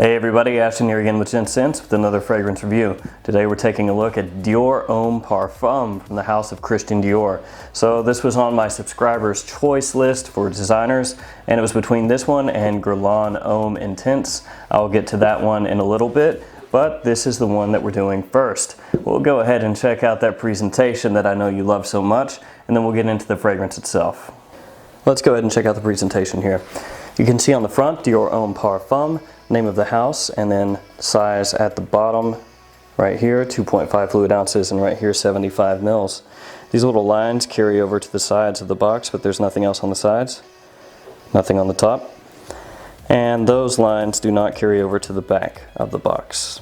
Hey everybody, Ashton here again with Gents with another fragrance review. Today we're taking a look at Dior Homme Parfum from the house of Christian Dior. So this was on my subscribers choice list for designers, and it was between this one and Guerlain Homme Intense. I'll get to that one in a little bit, but this is the one that we're doing first. We'll go ahead and check out that presentation that I know you love so much, and then we'll get into the fragrance itself. Let's go ahead and check out the presentation here. You can see on the front, Dior Homme Parfum, name of the house, and then size at the bottom right here, 2.5 fluid ounces, and right here 75 mils. These little lines carry over to the sides of the box, but there's nothing else on the sides, nothing on the top. And those lines do not carry over to the back of the box.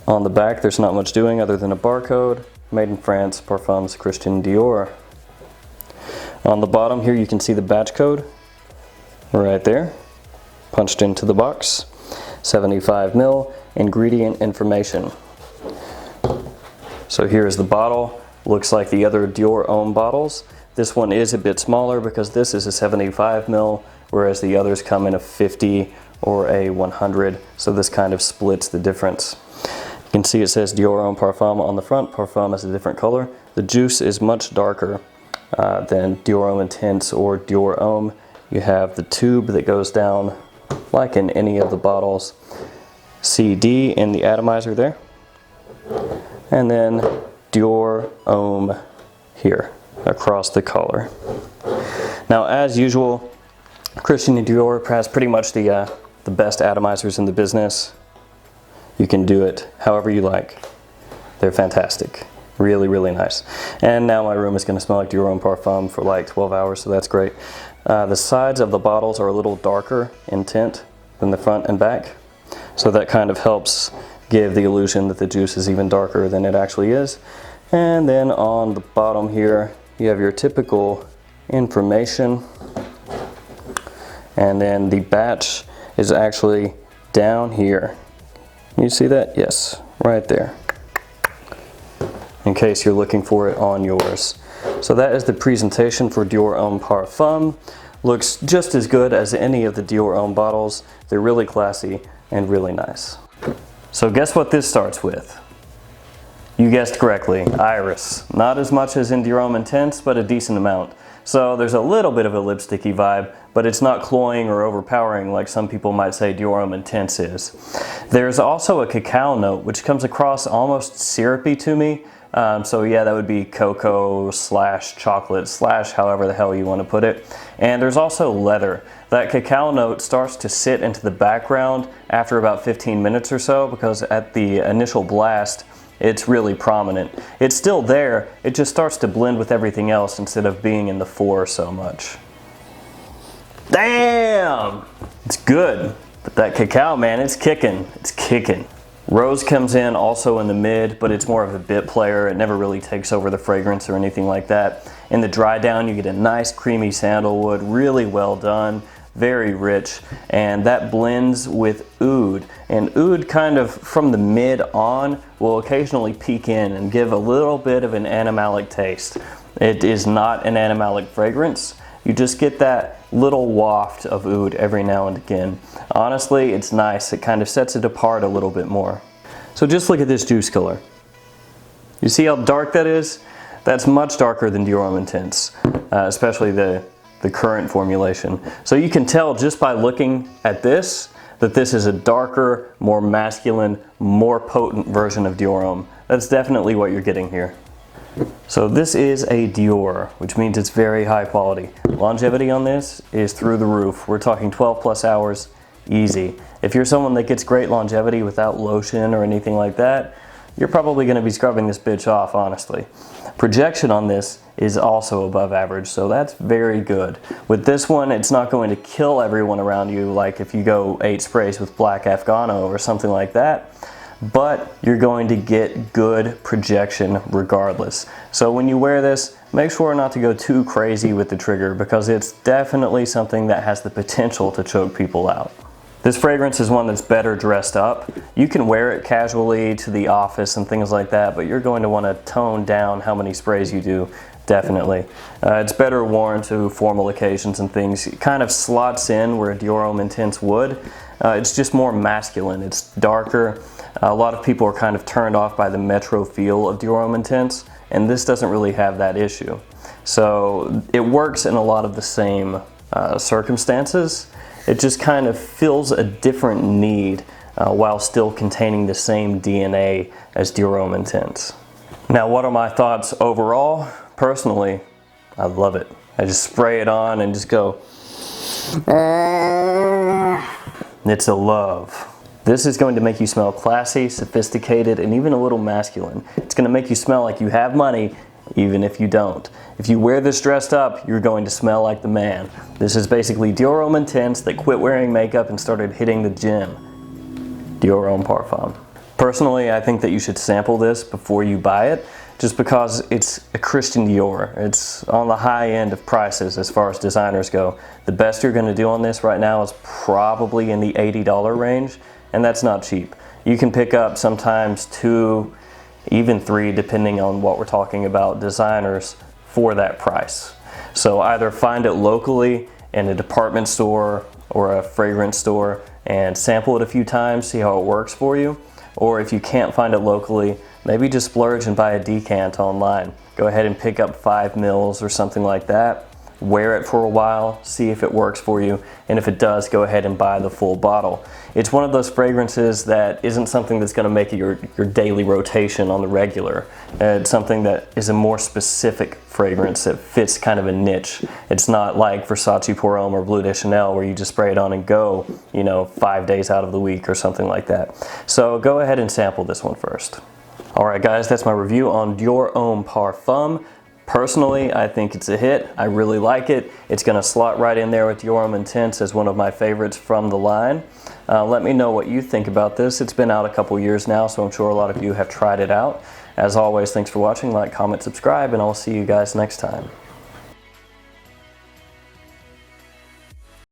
On the back there's not much doing other than a barcode, made in France, Parfums Christian Dior. On the bottom here you can see the batch code right there, punched into the box. 75 mil ingredient information. So here's the bottle. Looks like the other Dior Homme bottles. This one is a bit smaller because this is a 75 mil, whereas the others come in a 50 or a 100. So this kind of splits the difference. You can see it says Dior Homme Parfum on the front. Parfum is a different color. The juice is much darker than Dior Homme Intense or Dior Homme. You have the tube that goes down like in any of the bottles. CD in the atomizer there. And then Dior Homme here across the collar. Now as usual, Christian Dior has pretty much the best atomizers in the business. You can do it however you like. They're fantastic. Really, really nice. And now my room is going to smell like Dior Homme Parfum for like 12 hours, so that's great. The sides of the bottles are a little darker in tint than the front and back, so that kind of helps give the illusion that the juice is even darker than it actually is. And then on the bottom here you have your typical information, and then the batch is actually down here. You see that? Yes, right there, in case you're looking for it on yours. So that is the presentation for Dior Homme Parfum. Looks just as good as any of the Dior Homme bottles. They're really classy and really nice. So guess what this starts with? You guessed correctly, iris. Not as much as in Dior Homme Intense, but a decent amount. So there's a little bit of a lipsticky vibe, but it's not cloying or overpowering like some people might say Dior Homme Intense is. There's also a cacao note, which comes across almost syrupy to me. So yeah, that would be cocoa slash chocolate slash however the hell you want to put it. And there's also leather. That cacao note starts to sit into the background after about 15 minutes or so, because at the initial blast it's really prominent. It's still there, it just starts to blend with everything else instead of being in the fore so much. Damn! It's good, but that cacao, man, it's kicking. It's kicking. Rose comes in also in the mid, but it's more of a bit player. It never really takes over the fragrance or anything like that. In the dry down, you get a nice creamy sandalwood, really well done, very rich, and that blends with oud. And oud kind of from the mid on will occasionally peek in and give a little bit of an animalic taste. It is not an animalic fragrance. You just get that little waft of oud every now and again. Honestly, it's nice. It kind of sets it apart a little bit more. So just look at this juice color. You see how dark that is? That's much darker than Dior Homme Intense, especially the current formulation. So you can tell just by looking at this that this is a darker, more masculine, more potent version of Dior Homme. That's definitely what you're getting here. So this is a Dior, which means it's very high quality. Longevity on this is through the roof. We're talking 12 plus hours, easy. If you're someone that gets great longevity without lotion or anything like that, you're probably going to be scrubbing this bitch off, honestly. Projection on this is also above average, so that's very good. With this one, it's not going to kill everyone around you like if you go 8 sprays with Black Afghano or something like that, but you're going to get good projection regardless. So when you wear this, make sure not to go too crazy with the trigger, because it's definitely something that has the potential to choke people out. This fragrance is one that's better dressed up. You can wear it casually to the office and things like that, but you're going to want to tone down how many sprays you do, definitely. It's better worn to formal occasions and things. It kind of slots in where Dior Homme Intense would. It's just more masculine. It's darker. A lot of people are kind of turned off by the metro feel of Dior Homme Intense, and this doesn't really have that issue. So it works in a lot of the same circumstances. It just kind of fills a different need while still containing the same DNA as Dior Homme Intense. Now, what are my thoughts overall? Personally, I love it. I just spray it on and just go, it's a love. This is going to make you smell classy, sophisticated, and even a little masculine. It's going to make you smell like you have money, even if you don't. If you wear this dressed up, you're going to smell like the man. This is basically Dior Homme Intense that quit wearing makeup and started hitting the gym. Dior Homme Parfum. Personally, I think that you should sample this before you buy it, just because it's a Christian Dior. It's on the high end of prices as far as designers go. The best you're going to do on this right now is probably in the $80 range, and that's not cheap. You can pick up sometimes 2, even 3, depending on what we're talking about, designers for that price. So either find it locally in a department store or a fragrance store and sample it a few times, see how it works for you. Or if you can't find it locally, maybe just splurge and buy a decant online. Go ahead and pick up 5 mils or something like that. Wear it for a while, see if it works for you, and if it does, go ahead and buy the full bottle. It's one of those fragrances that isn't something that's going to make it your daily rotation on the regular. It's something that is a more specific fragrance that fits kind of a niche. It's not like Versace Pour Homme or Bleu de Chanel where you just spray it on and go, 5 days out of the week or something like that. So go ahead and sample this one first. Alright guys, that's my review on Dior Homme Parfum. Personally, I think it's a hit. I really like it. It's going to slot right in there with Dior Homme Intense as one of my favorites from the line. Let me know what you think about this. It's been out a couple years now, so I'm sure a lot of you have tried it out. As always, thanks for watching. Like, comment, subscribe, and I'll see you guys next time.